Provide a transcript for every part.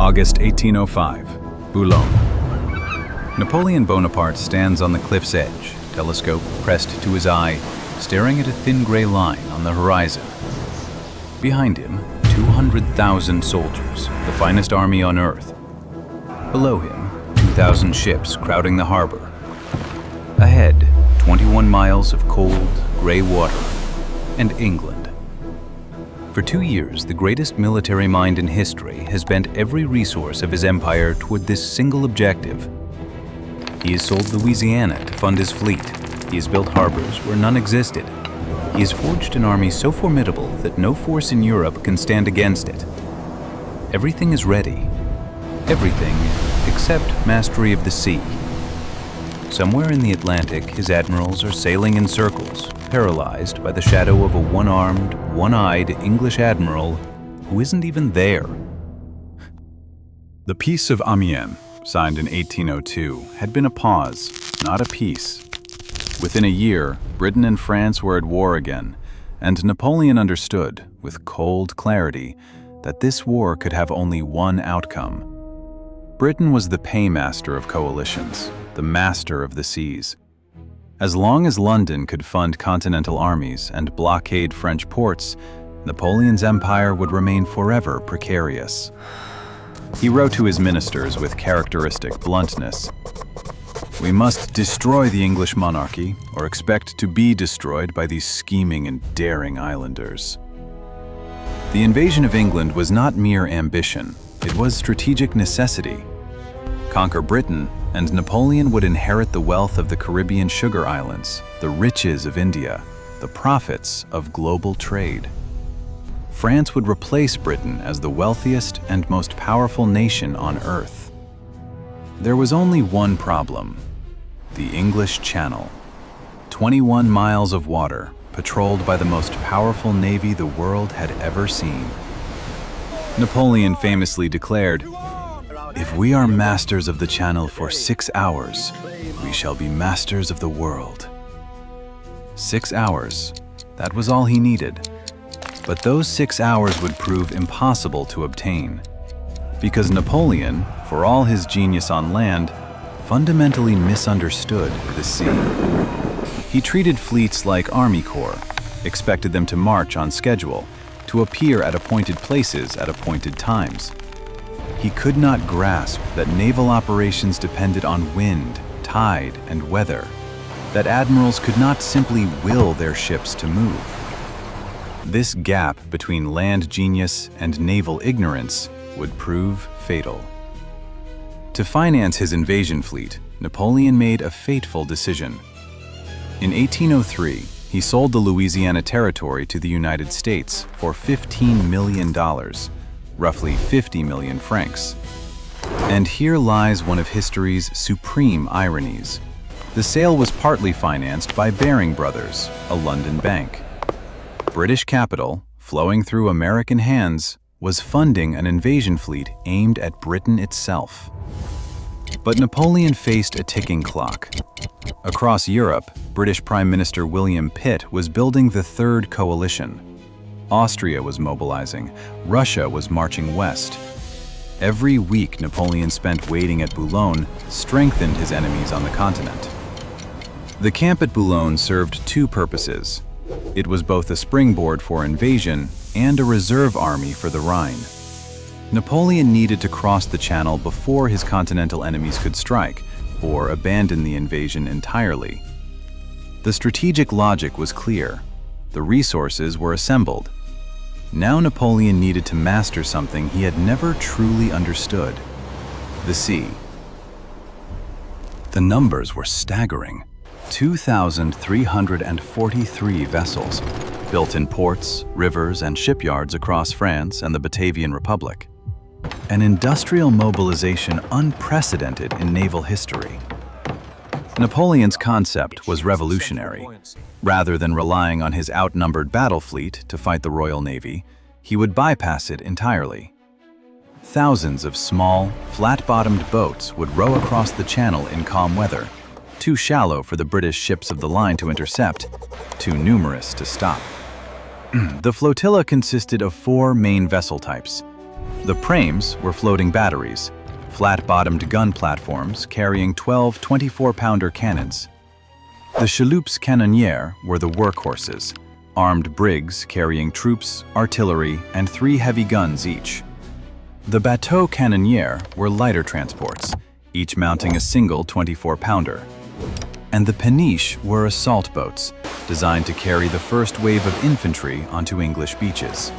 August 1805, Boulogne. Napoleon Bonaparte stands on the cliff's edge, telescope pressed to his eye, staring at a thin gray line on the horizon. Behind him, 200,000 soldiers, the finest army on earth. Below him, 2,000 ships crowding the harbor. Ahead, 21 miles of cold, gray water, and England. For 2 years, the greatest military mind in history has bent every resource of his empire toward this single objective. He has sold Louisiana to fund his fleet. He has built harbors where none existed. He has forged an army so formidable that no force in Europe can stand against it. Everything is ready. Everything except mastery of the sea. Somewhere in the Atlantic, his admirals are sailing in circles, paralyzed by the shadow of a one-armed, one-eyed English admiral who isn't even there. The Peace of Amiens, signed in 1802, had been a pause, not a peace. Within a year, Britain and France were at war again, and Napoleon understood, with cold clarity, that this war could have only one outcome. Britain was the paymaster of coalitions, the master of the seas. As long as London could fund continental armies and blockade French ports, Napoleon's empire would remain forever precarious. He wrote to his ministers with characteristic bluntness, "We must destroy the English monarchy, or expect to be destroyed by these scheming and daring islanders." The invasion of England was not mere ambition, it was strategic necessity. Conquer Britain, and Napoleon would inherit the wealth of the Caribbean sugar islands, the riches of India, the profits of global trade. France would replace Britain as the wealthiest and most powerful nation on earth. There was only one problem: the English Channel. 21 miles of water, patrolled by the most powerful navy the world had ever seen. Napoleon famously declared, "If we are masters of the Channel for 6 hours, we shall be masters of the world." 6 hours, that was all he needed. But those 6 hours would prove impossible to obtain, because Napoleon, for all his genius on land, fundamentally misunderstood the sea. He treated fleets like Army Corps, expected them to march on schedule, to appear at appointed places at appointed times. He could not grasp that naval operations depended on wind, tide, and weather, that admirals could not simply will their ships to move. This gap between land genius and naval ignorance would prove fatal. To finance his invasion fleet, Napoleon made a fateful decision. In 1803, he sold the Louisiana Territory to the United States for $15 million, roughly 50 million francs. And here lies one of history's supreme ironies. The sale was partly financed by Baring Brothers, a London bank. British capital, flowing through American hands, was funding an invasion fleet aimed at Britain itself. But Napoleon faced a ticking clock. Across Europe, British Prime Minister William Pitt was building the Third Coalition. Austria was mobilizing, Russia was marching west. Every week Napoleon spent waiting at Boulogne strengthened his enemies on the continent. The camp at Boulogne served two purposes. It was both a springboard for invasion and a reserve army for the Rhine. Napoleon needed to cross the Channel before his continental enemies could strike, or abandon the invasion entirely. The strategic logic was clear. The resources were assembled. Now Napoleon needed to master something he had never truly understood: the sea. The numbers were staggering. 2,343 vessels, built in ports, rivers, and shipyards across France and the Batavian Republic. An industrial mobilization unprecedented in naval history. Napoleon's concept was revolutionary. Rather than relying on his outnumbered battle fleet to fight the Royal Navy, he would bypass it entirely. Thousands of small, flat-bottomed boats would row across the Channel in calm weather, too shallow for the British ships of the line to intercept, too numerous to stop. The flotilla consisted of 4 main vessel types: The prames were floating batteries, flat-bottomed gun platforms carrying 12 24-pounder cannons. The chaloupes canonnières were the workhorses, armed brigs carrying troops, artillery, and 3 heavy guns each. The bateaux canonnières were lighter transports, each mounting a single 24-pounder. And the peniches were assault boats, designed to carry the first wave of infantry onto English beaches.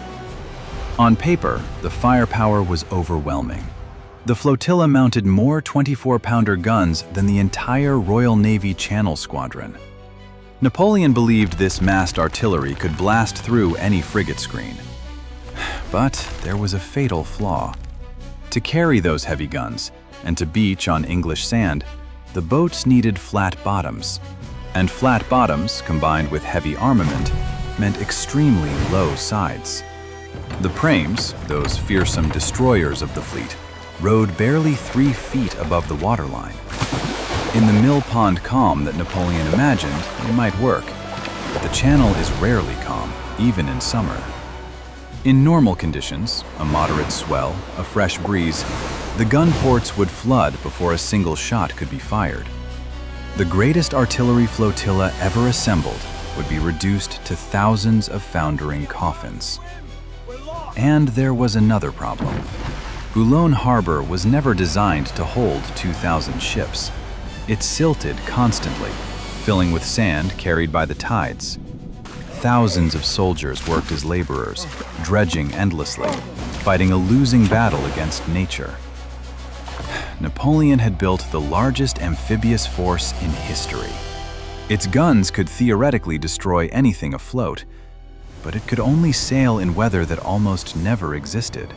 On paper, the firepower was overwhelming. The flotilla mounted more 24-pounder guns than the entire Royal Navy Channel Squadron. Napoleon believed this massed artillery could blast through any frigate screen. But there was a fatal flaw. To carry those heavy guns, and to beach on English sand, the boats needed flat bottoms. And flat bottoms, combined with heavy armament, meant extremely low sides. The prames, those fearsome destroyers of the fleet, rode barely 3 feet above the waterline. In the mill pond calm that Napoleon imagined, it might work, but the channel is rarely calm, even in summer. In normal conditions, a moderate swell, a fresh breeze, the gun ports would flood before a single shot could be fired. The greatest artillery flotilla ever assembled would be reduced to thousands of foundering coffins. And there was another problem. Boulogne harbor was never designed to hold 2,000 ships. It silted constantly, filling with sand carried by the tides. Thousands of soldiers worked as laborers, dredging endlessly, fighting a losing battle against nature. Napoleon had built the largest amphibious force in history. Its guns could theoretically destroy anything afloat, but it could only sail in weather that almost never existed.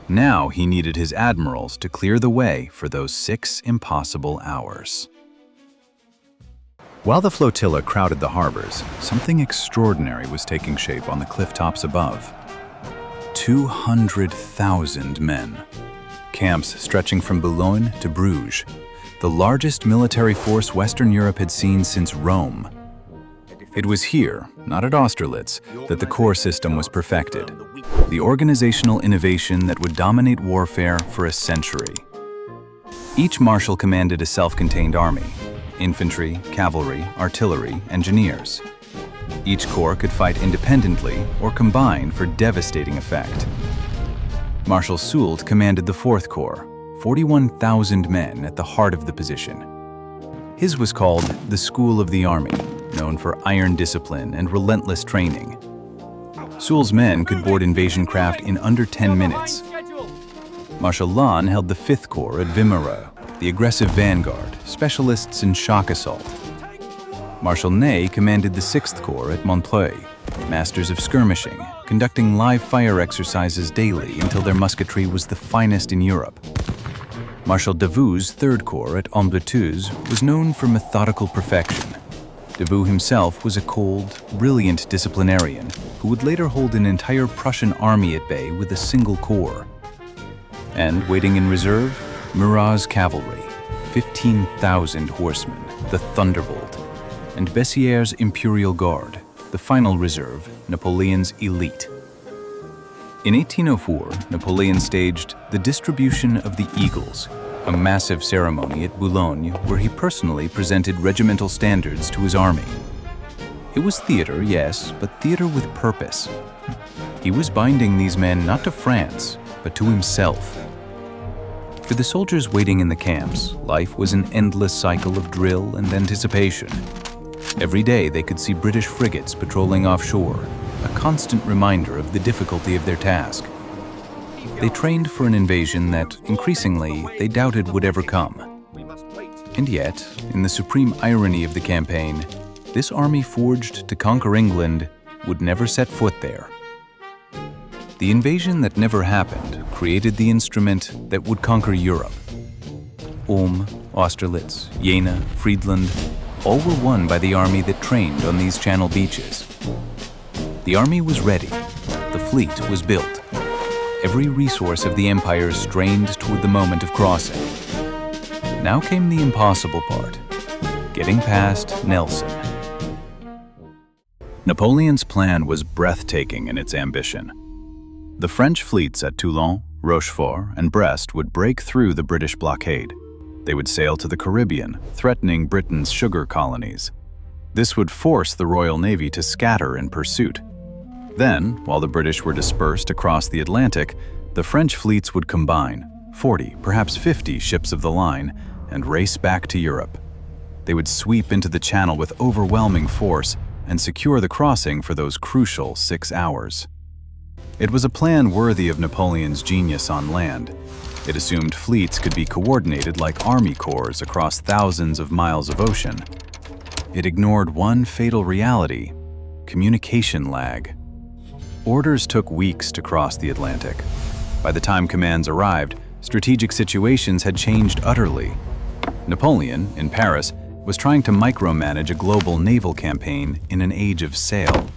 Now he needed his admirals to clear the way for those 6 impossible hours. While the flotilla crowded the harbors, something extraordinary was taking shape on the cliff tops above. 200,000 men. Camps stretching from Boulogne to Bruges, the largest military force Western Europe had seen since Rome. It was here, not at Austerlitz, that the corps system was perfected, the organizational innovation that would dominate warfare for a century. Each marshal commanded a self-contained army: infantry, cavalry, artillery, engineers. Each corps could fight independently or combine for devastating effect. Marshal Soult commanded the 4th Corps, 41,000 men at the heart of the position. His was called the School of the Army, known for iron discipline and relentless training. Soult's men could board invasion craft in under 10 minutes. Marshal Lannes held the 5th Corps at Wimereux, the aggressive vanguard, specialists in shock assault. Marshal Ney commanded the 6th Corps at Montreuil, masters of skirmishing, conducting live fire exercises daily until their musketry was the finest in Europe. Marshal Davout's 3rd Corps at Ambleteuse was known for methodical perfection. Davout himself was a cold, brilliant disciplinarian who would later hold an entire Prussian army at bay with a single corps. And waiting in reserve, Murat's cavalry, 15,000 horsemen, the Thunderbolt, and Bessieres' Imperial Guard, the final reserve, Napoleon's elite. In 1804, Napoleon staged the distribution of the Eagles, a massive ceremony at Boulogne where he personally presented regimental standards to his army. It was theater, yes, but theater with purpose. He was binding these men not to France, but to himself. For the soldiers waiting in the camps, life was an endless cycle of drill and anticipation. Every day they could see British frigates patrolling offshore, a constant reminder of the difficulty of their task. They trained for an invasion that, increasingly, they doubted would ever come. And yet, in the supreme irony of the campaign, this army forged to conquer England would never set foot there. The invasion that never happened created the instrument that would conquer Europe. Ulm, Austerlitz, Jena, Friedland, all were won by the army that trained on these channel beaches. The army was ready. The fleet was built. Every resource of the empire strained toward the moment of crossing. Now came the impossible part, getting past Nelson. Napoleon's plan was breathtaking in its ambition. The French fleets at Toulon, Rochefort and Brest would break through the British blockade. They would sail to the Caribbean, threatening Britain's sugar colonies. This would force the Royal Navy to scatter in pursuit. Then, while the British were dispersed across the Atlantic, the French fleets would combine, 40, perhaps 50 ships of the line, and race back to Europe. They would sweep into the Channel with overwhelming force and secure the crossing for those crucial 6 hours. It was a plan worthy of Napoleon's genius on land. It assumed fleets could be coordinated like army corps across thousands of miles of ocean. It ignored one fatal reality: communication lag. Orders took weeks to cross the Atlantic. By the time commands arrived, strategic situations had changed utterly. Napoleon, in Paris, was trying to micromanage a global naval campaign in an age of sail.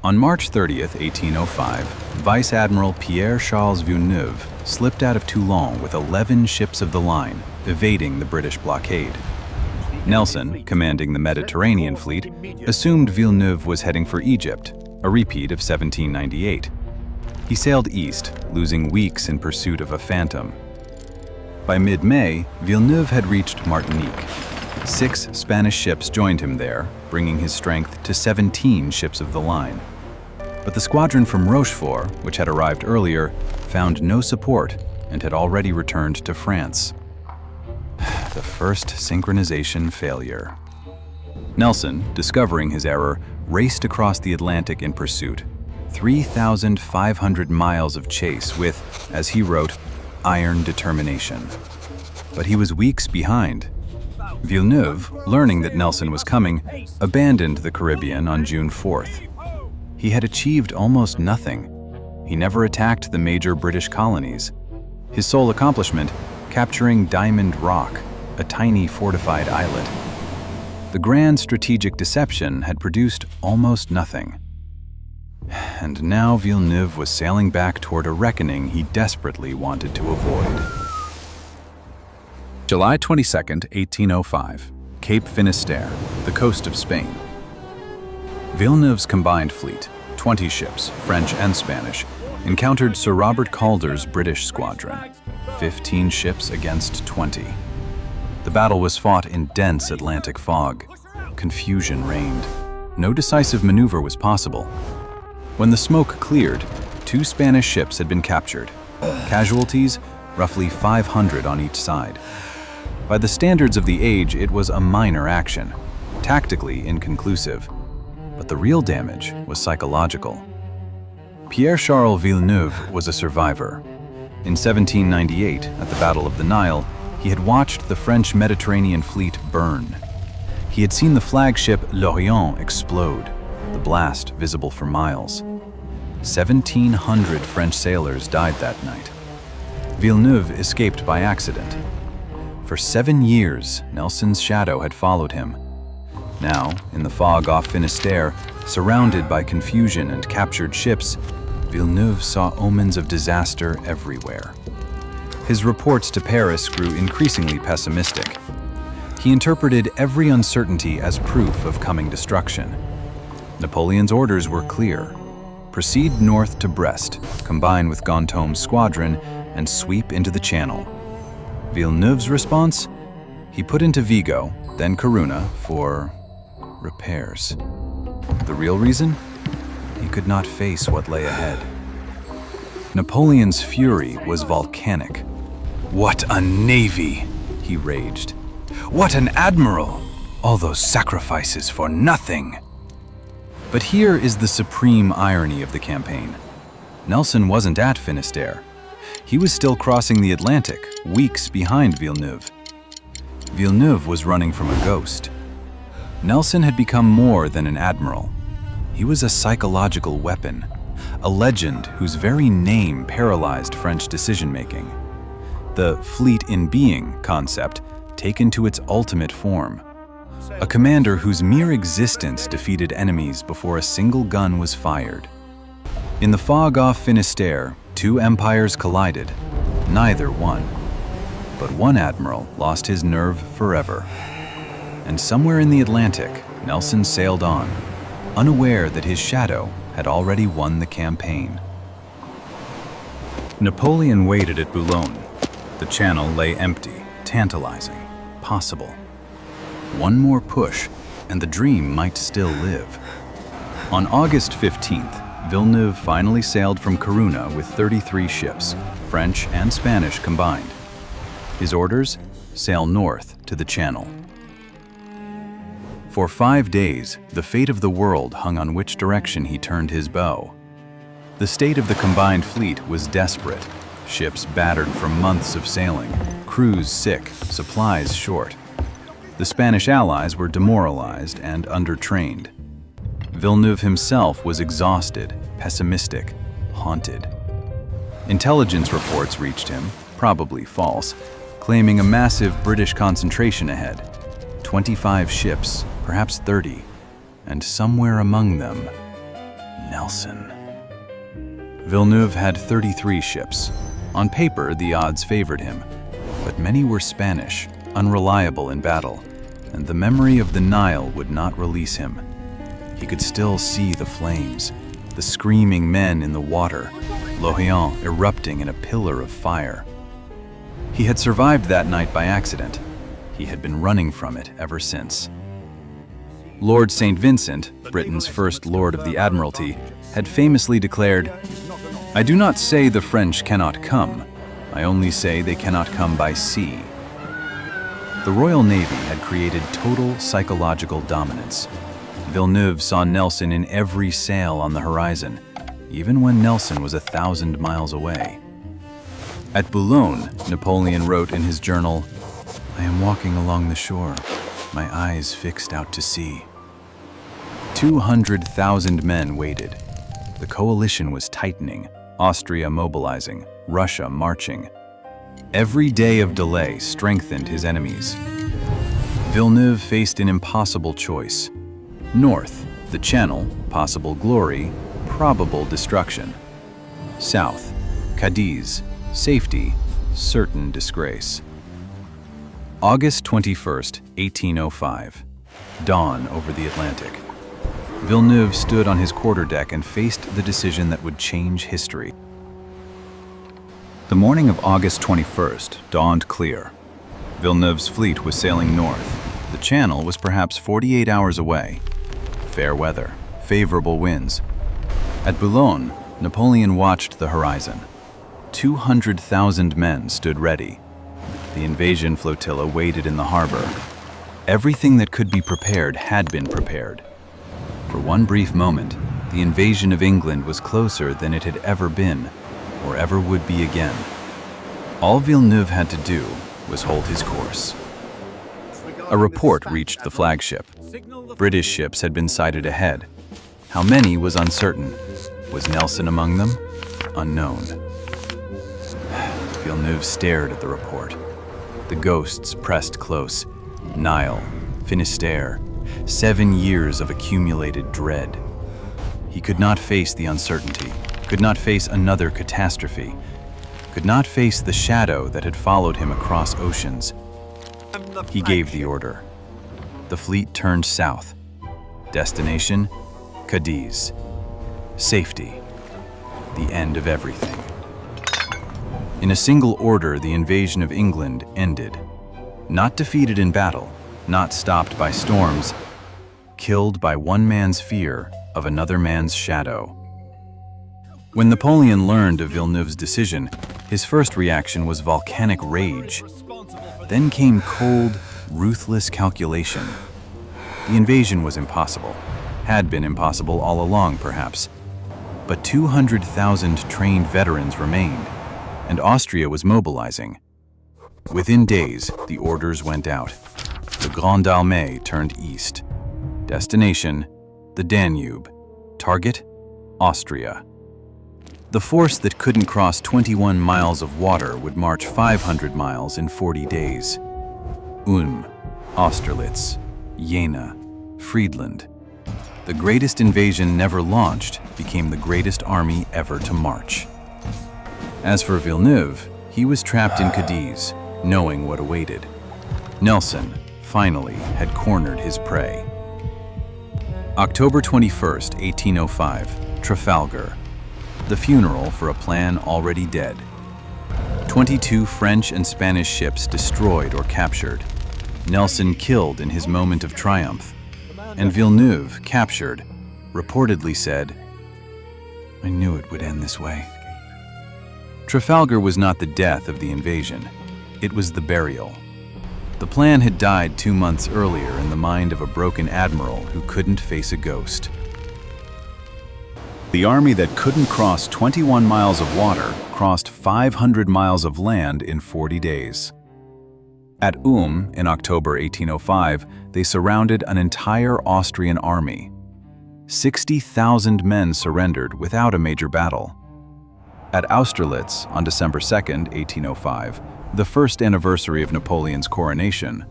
On March 30th, 1805, Vice Admiral Pierre-Charles Villeneuve slipped out of Toulon with 11 ships of the line, evading the British blockade. Nelson, commanding the Mediterranean fleet, assumed Villeneuve was heading for Egypt, a repeat of 1798. He sailed east, losing weeks in pursuit of a phantom. By mid-May, Villeneuve had reached Martinique. 6 Spanish ships joined him there, bringing his strength to 17 ships of the line. But the squadron from Rochefort, which had arrived earlier, found no support and had already returned to France. The first synchronization failure. Nelson, discovering his error, raced across the Atlantic in pursuit. 3,500 miles of chase with, as he wrote, iron determination. But he was weeks behind. Villeneuve, learning that Nelson was coming, abandoned the Caribbean on June 4th. He had achieved almost nothing. He never attacked the major British colonies. His sole accomplishment, capturing Diamond Rock, a tiny fortified islet. The grand strategic deception had produced almost nothing. And now Villeneuve was sailing back toward a reckoning he desperately wanted to avoid. July 22, 1805, Cape Finisterre, the coast of Spain. Villeneuve's combined fleet, 20 ships, French and Spanish, encountered Sir Robert Calder's British squadron, 15 ships against 20. The battle was fought in dense Atlantic fog. Confusion reigned. No decisive maneuver was possible. When the smoke cleared, 2 Spanish ships had been captured. Casualties, roughly 500 on each side. By the standards of the age, it was a minor action, tactically inconclusive. But the real damage was psychological. Pierre-Charles Villeneuve was a survivor. In 1798, at the Battle of the Nile, he had watched the French Mediterranean fleet burn. He had seen the flagship L'Orient explode, the blast visible for miles. 1,700 French sailors died that night. Villeneuve escaped by accident. For 7 years, Nelson's shadow had followed him. Now, in the fog off Finisterre, surrounded by confusion and captured ships, Villeneuve saw omens of disaster everywhere. His reports to Paris grew increasingly pessimistic. He interpreted every uncertainty as proof of coming destruction. Napoleon's orders were clear. Proceed north to Brest, combine with Ganteaume's squadron, and sweep into the Channel. Villeneuve's response? He put into Vigo, then Corunna, for repairs. The real reason? He could not face what lay ahead. Napoleon's fury was volcanic. "What a navy!" he raged. "What an admiral! All those sacrifices for nothing!" But here is the supreme irony of the campaign. Nelson wasn't at Finisterre. He was still crossing the Atlantic, weeks behind Villeneuve. Villeneuve was running from a ghost. Nelson had become more than an admiral. He was a psychological weapon, a legend whose very name paralyzed French decision-making. The fleet in being concept taken to its ultimate form. A commander whose mere existence defeated enemies before a single gun was fired. In the fog off Finisterre, 2 empires collided. Neither won. But one admiral lost his nerve forever. And somewhere in the Atlantic, Nelson sailed on, unaware that his shadow had already won the campaign. Napoleon waited at Boulogne. The channel lay empty, tantalizing, possible. One more push, and the dream might still live. On August 15th, Villeneuve finally sailed from Corunna with 33 ships, French and Spanish combined. His orders? Sail north to the Channel. For 5 days, the fate of the world hung on which direction he turned his bow. The state of the combined fleet was desperate. Ships battered from months of sailing, crews sick, supplies short. The Spanish allies were demoralized and undertrained. Villeneuve himself was exhausted, pessimistic, haunted. Intelligence reports reached him, probably false, claiming a massive British concentration ahead. 25 ships, perhaps 30, and somewhere among them, Nelson. Villeneuve had 33 ships. On paper, the odds favored him, but many were Spanish, unreliable in battle, and the memory of the Nile would not release him. He could still see the flames, the screaming men in the water, L'Orient erupting in a pillar of fire. He had survived that night by accident. He had been running from it ever since. Lord St. Vincent, Britain's first Lord of the Admiralty, had famously declared, "I do not say the French cannot come. I only say they cannot come by sea." The Royal Navy had created total psychological dominance. Villeneuve saw Nelson in every sail on the horizon, even when Nelson was 1,000 miles away. At Boulogne, Napoleon wrote in his journal, "I am walking along the shore, my eyes fixed out to sea." 200,000 men waited. The coalition was tightening, Austria mobilizing, Russia marching. Every day of delay strengthened his enemies. Villeneuve faced an impossible choice. North, the Channel, possible glory, probable destruction. South, Cadiz, safety, certain disgrace. August 21st, 1805. Dawn over the Atlantic. Villeneuve stood on his quarterdeck and faced the decision that would change history. The morning of August 21st dawned clear. Villeneuve's fleet was sailing north. The Channel was perhaps 48 hours away. Fair weather, favorable winds. At Boulogne, Napoleon watched the horizon. 200,000 men stood ready. The invasion flotilla waited in the harbor. Everything that could be prepared had been prepared. For one brief moment, the invasion of England was closer than it had ever been, or ever would be again. All Villeneuve had to do was hold his course. A report reached the flagship. British ships had been sighted ahead. How many was uncertain. Was Nelson among them? Unknown. Villeneuve stared at the report. The ghosts pressed close. Nile, Finistère, 7 years of accumulated dread. He could not face the uncertainty, could not face another catastrophe, could not face the shadow that had followed him across oceans. He gave the order. The fleet turned south. Destination, Cadiz. Safety, the end of everything. In a single order, the invasion of England ended. Not defeated in battle, not stopped by storms, killed by one man's fear of another man's shadow. When Napoleon learned of Villeneuve's decision, his first reaction was volcanic rage. Then came cold, ruthless calculation. The invasion was impossible, had been impossible all along perhaps. But 200,000 trained veterans remained, and Austria was mobilizing. Within days, the orders went out. The Grande Armée turned east. Destination, the Danube. Target, Austria. The force that couldn't cross 21 miles of water would march 500 miles in 40 days. Ulm, Austerlitz, Jena, Friedland. The greatest invasion never launched became the greatest army ever to march. As for Villeneuve, he was trapped in Cadiz, knowing what awaited. Nelson, finally, had cornered his prey. October 21st, 1805, Trafalgar. The funeral for a plan already dead. 22 French and Spanish ships destroyed or captured. Nelson killed in his moment of triumph, and Villeneuve, captured, reportedly said, "I knew it would end this way." Trafalgar was not the death of the invasion, it was the burial. The plan had died 2 months earlier in the mind of a broken admiral who couldn't face a ghost. The army that couldn't cross 21 miles of water crossed 500 miles of land in 40 days. At in October 1805, they surrounded an entire Austrian army. 60,000 men surrendered without a major battle. At Austerlitz on December 2, 1805, the first anniversary of Napoleon's coronation,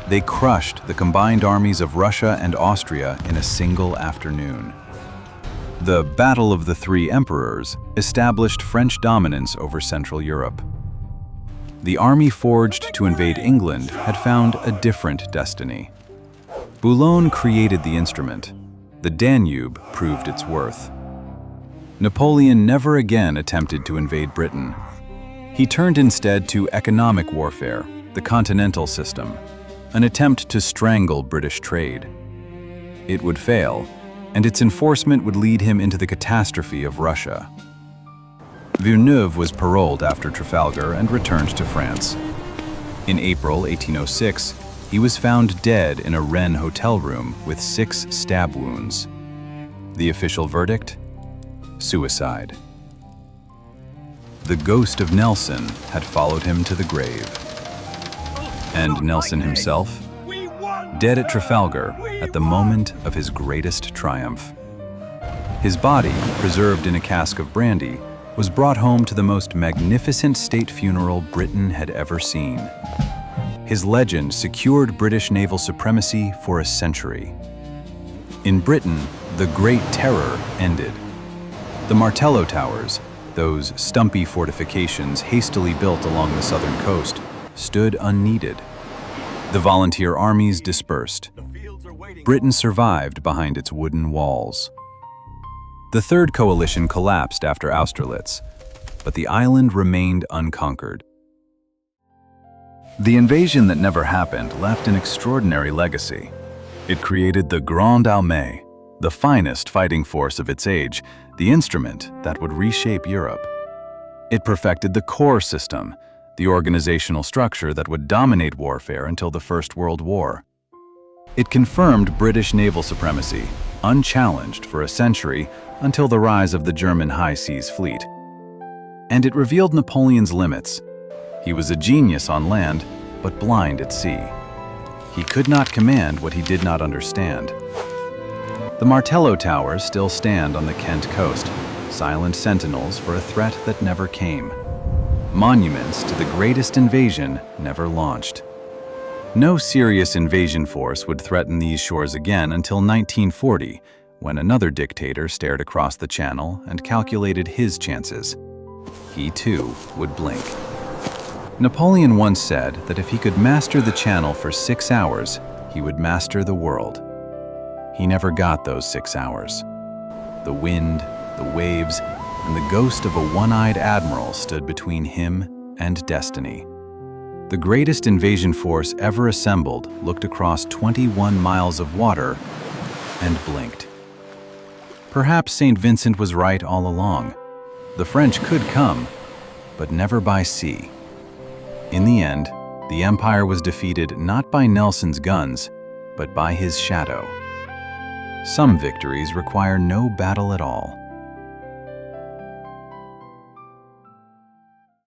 they crushed the combined armies of Russia and Austria in a single afternoon. The Battle of the Three Emperors established French dominance over Central Europe. The army forged to invade England had found a different destiny. Boulogne created the instrument. The Danube proved its worth. Napoleon never again attempted to invade Britain. He turned instead to economic warfare, the continental system, an attempt to strangle British trade. It would fail, and its enforcement would lead him into the catastrophe of Russia. Villeneuve was paroled after Trafalgar and returned to France. In April 1806, he was found dead in a Rennes hotel room with 6 stab wounds. The official verdict? Suicide. The ghost of Nelson had followed him to the grave. And Nelson himself? Dead at Trafalgar at the moment of his greatest triumph. His body, preserved in a cask of brandy, was brought home to the most magnificent state funeral Britain had ever seen. His legend secured British naval supremacy for a century. In Britain, the Great Terror ended. The Martello Towers, those stumpy fortifications hastily built along the southern coast, stood unneeded. The volunteer armies dispersed. Britain survived behind its wooden walls. The Third Coalition collapsed after Austerlitz, but the island remained unconquered. The invasion that never happened left an extraordinary legacy. It created the Grande Armée, the finest fighting force of its age, the instrument that would reshape Europe. It perfected the corps system, the organizational structure that would dominate warfare until the First World War. It confirmed British naval supremacy, unchallenged for a century until the rise of the German high seas fleet. And it revealed Napoleon's limits. He was a genius on land, but blind at sea. He could not command what he did not understand. The Martello Towers still stand on the Kent coast, silent sentinels for a threat that never came. Monuments to the greatest invasion never launched. No serious invasion force would threaten these shores again until 1940, when another dictator stared across the channel and calculated his chances. He too would blink. Napoleon once said that if he could master the channel for 6 hours, he would master the world. He never got those 6 hours. The wind, the waves, and the ghost of a one-eyed admiral stood between him and destiny. The greatest invasion force ever assembled looked across 21 miles of water and blinked. Perhaps St. Vincent was right all along. The French could come, but never by sea. In the end, the empire was defeated not by Nelson's guns, but by his shadow. Some victories require no battle at all.